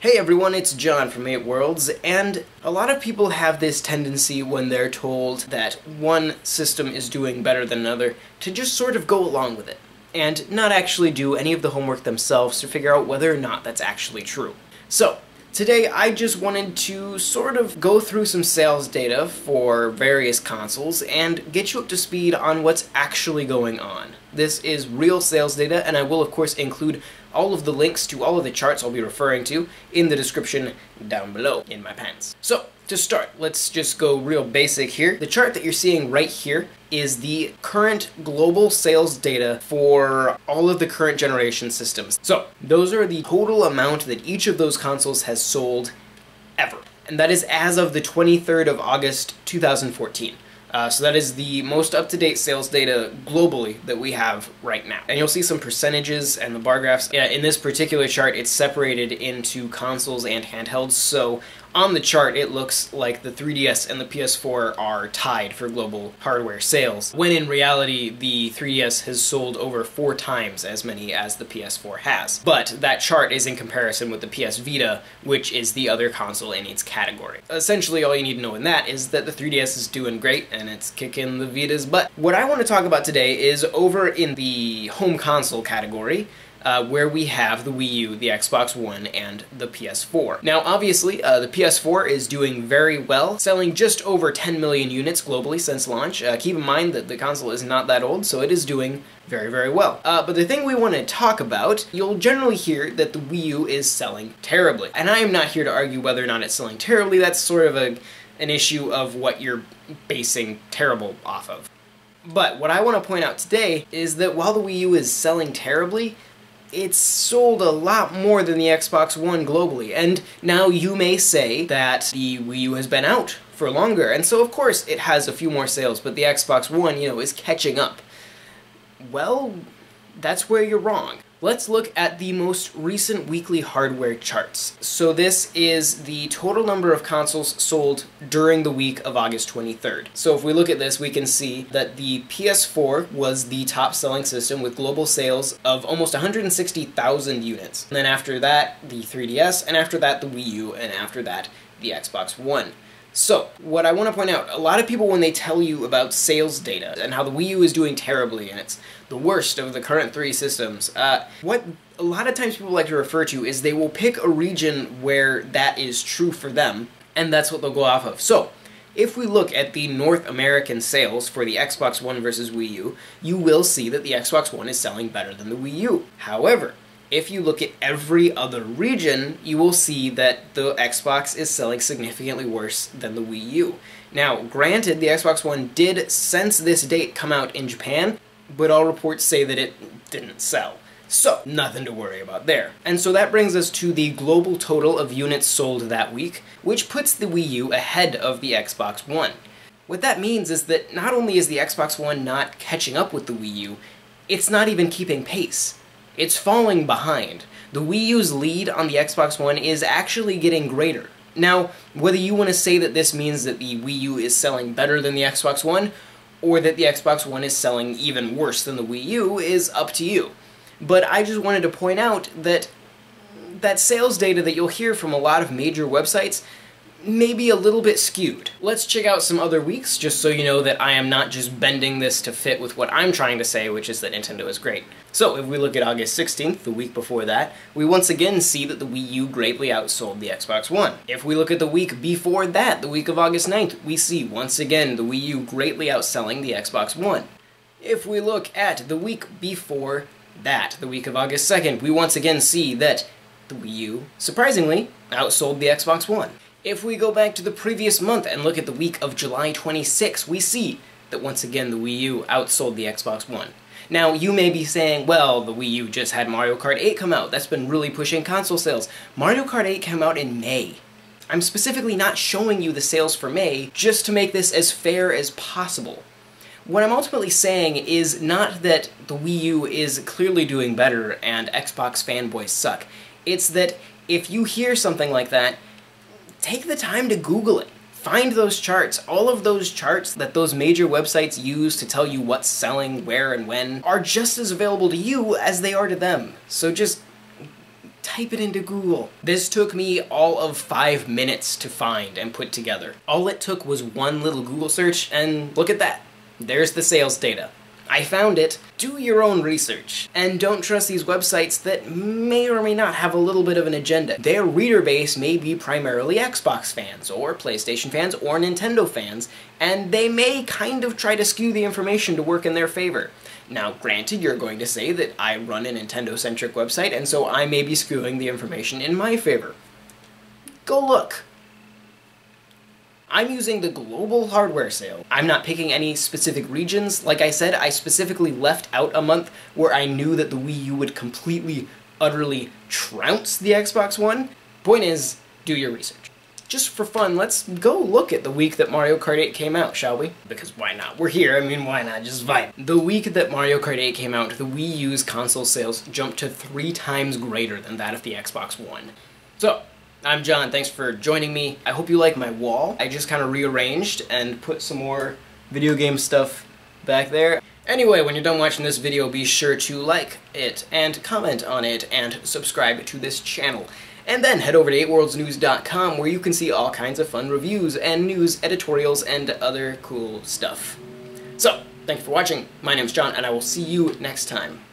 Hey everyone, it's John from 8 Worlds, and a lot of people have this tendency when they're told that one system is doing better than another to just sort of go along with it, and not actually do any of the homework themselves to figure out whether or not that's actually true. So, today I just wanted to sort of go through some sales data for various consoles and get you up to speed on what's actually going on. This is real sales data, and I will of course include all of the links to all of the charts I'll be referring to in the description down below in my pants. So, to start, let's just go real basic here. The chart that you're seeing right here is the current global sales data for all of the current generation systems. So, those are the total amount that each of those consoles has sold ever. And that is as of the 23rd of August 2014. So that is the most up-to-date sales data globally that we have right now. And you'll see some percentages and the bar graphs. In this particular chart, it's separated into consoles and handhelds, so on the chart it looks like the 3DS and the PS4 are tied for global hardware sales, when in reality the 3DS has sold over 4 times as many as the PS4 has. But that chart is in comparison with the PS Vita, which is the other console in its category. Essentially all you need to know in that is that the 3DS is doing great and it's kicking the Vita's butt. What I want to talk about today is over in the home console category, where we have the Wii U, the Xbox One, and the PS4. Now, obviously, the PS4 is doing very well, selling just over 10 million units globally since launch. Keep in mind that the console is not that old, so it is doing very, very well. But the thing we want to talk about, you'll generally hear that the Wii U is selling terribly. And I am not here to argue whether or not it's selling terribly. That's sort of an issue of what you're basing terrible off of. But what I want to point out today is that while the Wii U is selling terribly, it's sold a lot more than the Xbox One globally, and now you may say that the Wii U has been out for longer, and so of course it has a few more sales, but the Xbox One, is catching up. Well, that's where you're wrong. Let's look at the most recent weekly hardware charts. So this is the total number of consoles sold during the week of August 23rd. So if we look at this, we can see that the PS4 was the top selling system with global sales of almost 160,000 units. And then after that, the 3DS, and after that, the Wii U, and after that, the Xbox One. So, what I want to point out, a lot of people when they tell you about sales data and how the Wii U is doing terribly and it's the worst of the current 3 systems, what a lot of times people like to refer to is they will pick a region where that is true for them, and that's what they'll go off of. So, if we look at the North American sales for the Xbox One versus Wii U, you will see that the Xbox One is selling better than the Wii U. However, if you look at every other region, you will see that the Xbox is selling significantly worse than the Wii U. Now, granted, the Xbox One did, since this date, come out in Japan, but all reports say that it didn't sell. So, nothing to worry about there. And so that brings us to the global total of units sold that week, which puts the Wii U ahead of the Xbox One. What that means is that not only is the Xbox One not catching up with the Wii U, it's not even keeping pace. It's falling behind. The Wii U's lead on the Xbox One is actually getting greater. Now, whether you want to say that this means that the Wii U is selling better than the Xbox One, or that the Xbox One is selling even worse than the Wii U is up to you. But I just wanted to point out that that sales data that you'll hear from a lot of major websites may be a little bit skewed. Let's check out some other weeks, just so you know that I am not just bending this to fit with what I'm trying to say, which is that Nintendo is great. So, if we look at August 16th, the week before that, we once again see that the Wii U greatly outsold the Xbox One. If we look at the week before that, the week of August 9th, we see once again the Wii U greatly outselling the Xbox One. If we look at the week before that, the week of August 2nd, we once again see that the Wii U, surprisingly, outsold the Xbox One. If we go back to the previous month and look at the week of July 26, we see that once again the Wii U outsold the Xbox One. Now, you may be saying, well, the Wii U just had Mario Kart 8 come out. That's been really pushing console sales. Mario Kart 8 came out in May. I'm specifically not showing you the sales for May just to make this as fair as possible. What I'm ultimately saying is not that the Wii U is clearly doing better and Xbox fanboys suck. It's that if you hear something like that, take the time to Google it. Find those charts. All of those charts that those major websites use to tell you what's selling, where, and when are just as available to you as they are to them. So just type it into Google. This took me all of 5 minutes to find and put together. All it took was one little Google search, and look at that. There's the sales data. I found it. Do your own research. And don't trust these websites that may or may not have a little bit of an agenda. Their reader base may be primarily Xbox fans, or PlayStation fans, or Nintendo fans, and they may kind of try to skew the information to work in their favor. Now, granted, you're going to say that I run a Nintendo-centric website, and so I may be skewing the information in my favor. Go look. I'm using the global hardware sale. I'm not picking any specific regions. Like I said, I specifically left out a month where I knew that the Wii U would completely, utterly trounce the Xbox One. Point is, do your research. Just for fun, let's go look at the week that Mario Kart 8 came out, shall we? Because why not? We're here, I mean, why not? Just vibe. The week that Mario Kart 8 came out, the Wii U's console sales jumped to 3 times greater than that of the Xbox One. So, I'm John, thanks for joining me. I hope you like my wall. I just kind of rearranged and put some more video game stuff back there. Anyway, when you're done watching this video, be sure to like it, and comment on it, and subscribe to this channel. And then head over to 8worldsnews.com where you can see all kinds of fun reviews and news, editorials, and other cool stuff. So, thank you for watching. My name's John, and I will see you next time.